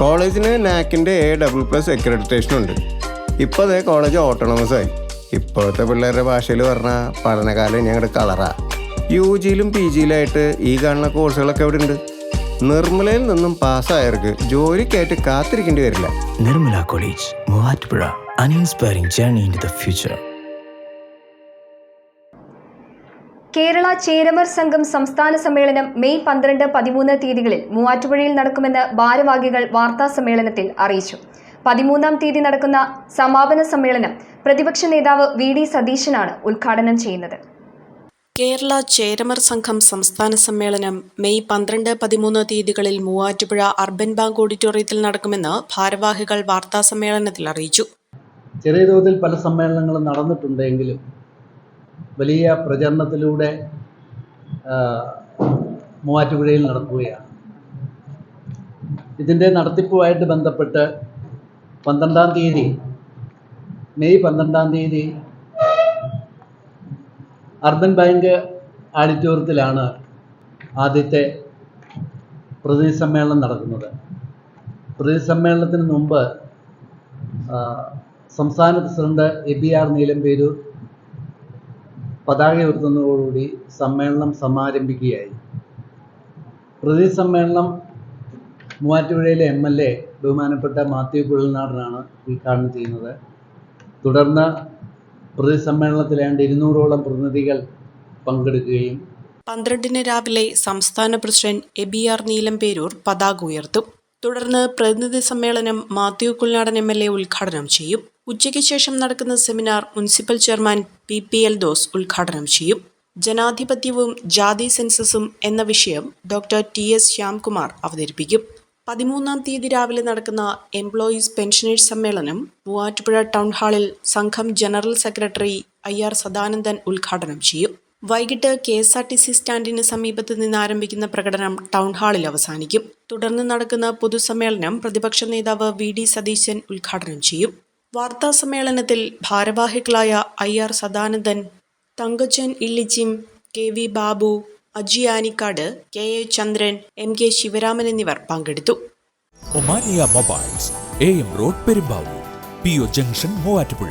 കോളേജിന് നാക്കിൻ്റെ A++ accreditation ഉണ്ട്. ഇപ്പോൾ അതേ കോളേജ് ഓട്ടോണമസ് ആയി. ഇപ്പോഴത്തെ പിള്ളേരുടെ ഭാഷയിൽ പറഞ്ഞാൽ പഠനകാലം ഞങ്ങളുടെ കളറാ. UGയിലും PGയിലായിട്ട് ഈ കാണുന്ന കോഴ്സുകളൊക്കെ ഇവിടെ ഉണ്ട്. നിർമ്മലയിൽ നിന്നും പാസ്സായവർക്ക് ജോലിക്കായിട്ട് കാത്തിരിക്കേണ്ടി വരില്ല. Nirmala college, Muvattupuzha. An inspiring journey into the future. Kerala Cheramar സംഘം സംസ്ഥാന സമ്മേളനം മെയ് 12, 13 തീയതികളിൽ മൂവാറ്റുപുഴയിൽ നടക്കുമെന്ന് ഭാരവാഹികൾ വാർത്താസമ്മേളനത്തിൽ അറിയിച്ചു. 13-ാം തീയതി നടക്കുന്ന സമാപന സമ്മേളനം പ്രതിപക്ഷ നേതാവ് VD സതീശനാണ് ഉദ്ഘാടനം ചെയ്യുന്നത്. കേരള ചേരമർ സംഘം സംസ്ഥാന സമ്മേളനം മെയ് 12, 13 തീയതികളിൽ മൂവാറ്റുപുഴ അർബൻ ബാങ്ക് ഓഡിറ്റോറിയത്തിൽ നടക്കുമെന്ന് ഭാരവാഹികൾ വാർത്താസമ്മേളനത്തിൽ അറിയിച്ചു. ചെറിയ തോതിൽ പല സമ്മേളനങ്ങളും നടന്നിട്ടുണ്ടെങ്കിലും വലിയ പ്രചരണത്തിലൂടെ മൂവാറ്റുപുഴയിൽ നടക്കുകയാണ്. ഇതിൻ്റെ നടത്തിപ്പുമായിട്ട് ബന്ധപ്പെട്ട് 12-ാം തീയതി മെയ് 12-ാം തീയതി അർബൻ ബാങ്ക് ഓഡിറ്റോറിയത്തിലാണ് ആദ്യത്തെ പ്രതിനിധി സമ്മേളനം നടക്കുന്നത്. പ്രതിനിധി സമ്മേളനത്തിന് മുമ്പ് സംസ്ഥാന പ്രസിഡന്റ് ABR നീലംപേരൂർ പതാക ഉയർത്തുന്നതോടുകൂടി സമ്മേളനം സമാരംഭിക്കുകയായി. പ്രതിനിധി സമ്മേളനം മൂവാറ്റുപുഴയിലെ MLA ബഹുമാനപ്പെട്ട മാത്യു കുഴൽനാടനാണ് ഉദ്ഘാടനം ചെയ്യുന്നത്. തുടർന്ന് പ്രതിനിധി സമ്മേളനത്തിൽ ഏതാണ്ട് 200ഓളം പ്രതിനിധികൾ പങ്കെടുക്കുകയും 12-ന് രാവിലെ സംസ്ഥാന പ്രസിഡന്റ് ABR നീലംപേരൂർ പതാക ഉയർത്തും. തുടർന്ന് പ്രതിനിധി സമ്മേളനം മാത്യു കുഴൽനാടൻ MLA ഉദ്ഘാടനം ചെയ്യും. ഉച്ചയ്ക്ക് ശേഷം നടക്കുന്ന seminar municipal chairman PPL those ഉദ്ഘാടനം ചെയ്യും. ജനാധിപത്യവും ജാതി സെൻസസും എന്ന വിഷയം ഡോക്ടർ TS ശ്യാംകുമാർ അവതരിപ്പിക്കും. 13-ാം തീയതി രാവിലെ നടക്കുന്ന എംപ്ലോയീസ് പെൻഷനേഴ്സ് സമ്മേളനം മൂവാറ്റുപുഴ ടൗൺ ഹാളിൽ സംഘം ജനറൽ സെക്രട്ടറി IR സദാനന്ദൻ ഉദ്ഘാടനം ചെയ്യും. വൈകിട്ട് KSRTC സ്റ്റാൻഡിന് സമീപത്ത് നിന്ന് ആരംഭിക്കുന്ന പ്രകടനം ടൗൺ ഹാളിൽ അവസാനിക്കും. തുടർന്ന് നടക്കുന്ന പൊതുസമ്മേളനം പ്രതിപക്ഷ നേതാവ് VD സതീശൻ ഉദ്ഘാടനം ചെയ്യും. വാർത്താ സമ്മേളനത്തിൽ ഭാരവാഹികളായ IR Sadanandan, Thankachan ഇല്ലിച്ചിം, KV Babu, Aji Anikkad, KA ചന്ദ്രൻ, MK ശിവരാമൻ എന്നിവർ പങ്കെടുത്തു. Omania mobiles, AM road Perumbavoor, PO junction Muvattupuzha.